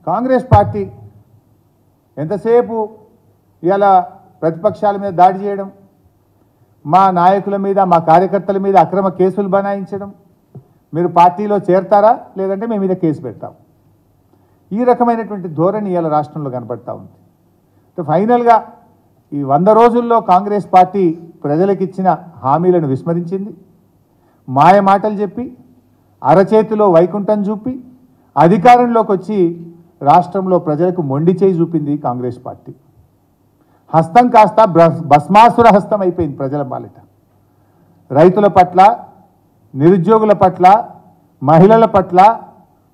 Congress party ఎంతసేపు ఇలా ప్రతిపక్షాల మీద దాడి చేయడం, మా నాయకుల మీద మా కార్యకర్తల మీద అక్రమ కేసులు బనాయించడం, మీరు పార్టీలో చేరతారా లేదంటే మేము మీద కేసు పెడతాం, ఈ రకమైనటువంటి ధోరణి ఇలా రాష్ట్రంలో కనబడతా ఉంది. ఫైనల్గా ఈ 100 రోజుల్లో కాంగ్రెస్ పార్టీ ప్రజలకు ఇచ్చిన హామీలను విస్మరించింది. మాయ మాటలు చెప్పి అరచేతిలో వైకుంఠం చూపి అధికారంలోకి వచ్చి రాష్ట్రంలో ప్రజలకు మొండి చేయి చూపింది కాంగ్రెస్ పార్టీ. హస్తం కాస్త భస్మాసుర హస్తం అయిపోయింది ప్రజల పాలిట. రైతుల పట్ల, నిరుద్యోగుల పట్ల, మహిళల పట్ల,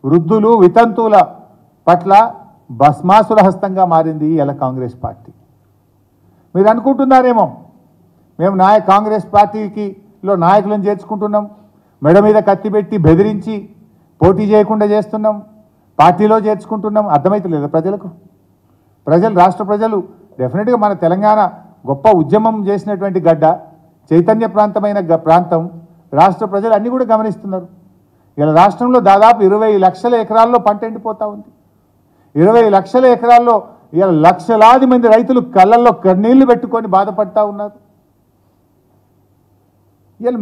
వృద్ధులు వితంతువుల పట్ల భస్మాసుర హస్తంగా మారింది ఇలా కాంగ్రెస్ పార్టీ. మీరు అనుకుంటున్నారేమో మేము కాంగ్రెస్ పార్టీలో నాయకులను చేర్చుకుంటున్నాం, మెడ మీద కత్తి పెట్టి బెదిరించి పోటీ చేయకుండా చేస్తున్నాం, పార్టీలో చేర్చుకుంటున్నాం. అర్థమవుతలేదు ప్రజలకు. రాష్ట్ర ప్రజలు డెఫినెట్గా మన తెలంగాణ గొప్ప ఉద్యమం చేసినటువంటి గడ్డ, చైతన్య ప్రాంతమైన ప్రాంతం. రాష్ట్ర ప్రజలు అన్నీ కూడా గమనిస్తున్నారు. ఇలా రాష్ట్రంలో దాదాపు 20 లక్షల ఎకరాల్లో పంట ఎండిపోతూ ఉంది. 20 లక్షల ఎకరాల్లో ఇలా లక్షలాది మంది రైతులు కళ్ళల్లో కన్నీళ్లు పెట్టుకొని బాధపడతా ఉన్నారు. ఇలా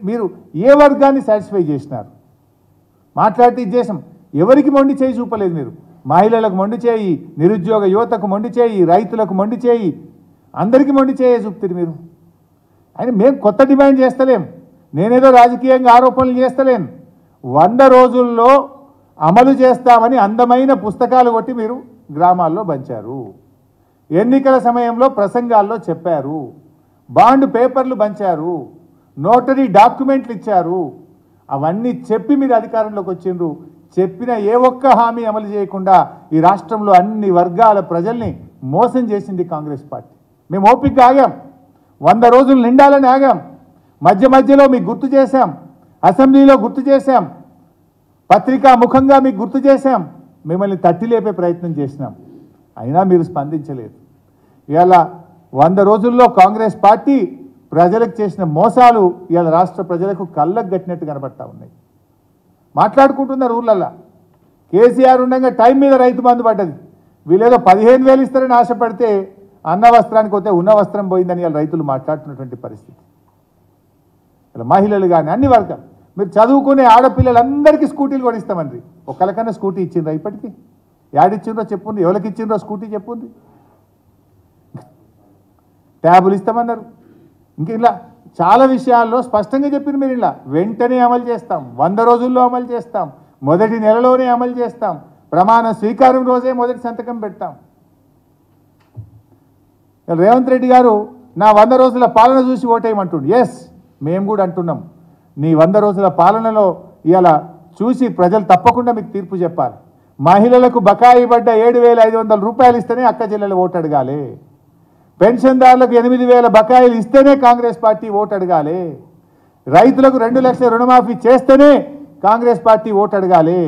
మీరు ఏ వర్గాన్ని సాటిస్ఫై చేసినారు? మాట్లాడితే చేసాం, ఎవరికి మొండి చేయి చూపలేదు మీరు. మహిళలకు మొండి చేయి, నిరుద్యోగ యువతకు మొండి చేయి, రైతులకు మొండి చేయి, అందరికీ మొండి చేయ చూపుతుంది మీరు. అయినా మేము కొత్త డిమాండ్ చేస్తలేం, నేనేదో రాజకీయంగా ఆరోపణలు చేస్తలేను. 100 రోజుల్లో అమలు చేస్తామని అందమైన పుస్తకాలు కొట్టి మీరు గ్రామాల్లో పంచారు, ఎన్నికల సమయంలో ప్రసంగాల్లో చెప్పారు, బాండ్ పేపర్లు పంచారు, నోటరీ డాక్యుమెంట్లు ఇచ్చారు. అవన్నీ చెప్పి మీరు అధికారంలోకి వచ్చిండ్రు. చెప్పిన ఏ ఒక్క హామీ అమలు చేయకుండా ఈ రాష్ట్రంలో అన్ని వర్గాల ప్రజల్ని మోసం చేసింది కాంగ్రెస్ పార్టీ. మేము ఓపికగా ఆగాం, 100 రోజులు నిండాలని ఆగాం. మధ్యలో మీకు గుర్తు చేశాం, అసెంబ్లీలో గుర్తు చేశాం, పత్రికా ముఖంగా మీకు గుర్తు చేశాం, మిమ్మల్ని తట్టి లేపే ప్రయత్నం చేసినాం. అయినా మీరు స్పందించలేదు. ఇవాళ 100 రోజుల్లో కాంగ్రెస్ పార్టీ ప్రజలకు చేసిన మోసాలు ఇవాళ రాష్ట్ర ప్రజలకు కళ్ళకు గట్టినట్టు కనబడతా ఉన్నాయి. మాట్లాడుకుంటున్నారు ఊళ్ళల్లో. కేసీఆర్ ఉండగా టైం మీద రైతు బంధు పడ్డది. వీళ్ళేదో 15,000 ఇస్తారని ఆశపడితే అన్న వస్త్రానికి పోతే ఉన్న వస్త్రం పోయిందని ఇవాళ రైతులు మాట్లాడుతున్నటువంటి పరిస్థితి. ఇలా మహిళలు కానీ అన్ని వర్గాలు, మీరు చదువుకునే ఆడపిల్లలందరికీ స్కూటీలు కూడా ఇస్తామండి. ఒక్కరికన్నా స్కూటీ ఇచ్చిండ్రా? ఇప్పటికీ యాడిచ్చిండ్రో చెప్పుంది, ఎవరికి ఇచ్చిండ్రో స్కూటీ చెప్పుంది. ట్యాబులు ఇస్తామన్నారు. ఇంక ఇలా చాలా విషయాల్లో స్పష్టంగా చెప్పిన మీరు ఇలా వెంటనే అమలు చేస్తాం, 100 రోజుల్లో అమలు చేస్తాం, మొదటి నెలలోనే అమలు చేస్తాం, ప్రమాణ స్వీకారం రోజే మొదటి సంతకం పెడతాం. రేవంత్ రెడ్డి గారు నా 100 రోజుల పాలన చూసి ఓటేయమంటుండు. ఎస్, మేము కూడా అంటున్నాం, నీ 100 రోజుల పాలనలో ఇలా చూసి ప్రజలు తప్పకుండా మీకు తీర్పు చెప్పాలి. మహిళలకు బకాయి పడ్డ 7,500 రూపాయలు ఇస్తేనే అక్క చెల్లెలు ఓటు అడగాలి. పెన్షన్దారులకు 8,000 బకాయిలు ఇస్తేనే కాంగ్రెస్ పార్టీ ఓటు అడగాలి. రైతులకు 2 లక్షల రుణమాఫీ చేస్తేనే కాంగ్రెస్ పార్టీ ఓటు అడగాలి.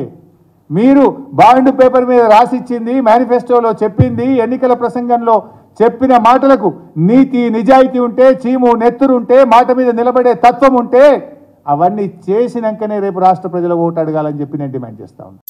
మీరు బాండ్ పేపర్ మీద రాసిచ్చింది, మేనిఫెస్టోలో చెప్పింది, ఎన్నికల ప్రసంగంలో చెప్పిన మాటలకు నీతి నిజాయితీ ఉంటే, చీము నెత్తురుంటే, మాట మీద నిలబడే తత్వం ఉంటే అవన్నీ చేసినాకనే రేపు రాష్ట్ర ప్రజల ఓటు అడగాలని చెప్పి నేను డిమాండ్ చేస్తా ఉన్నాను.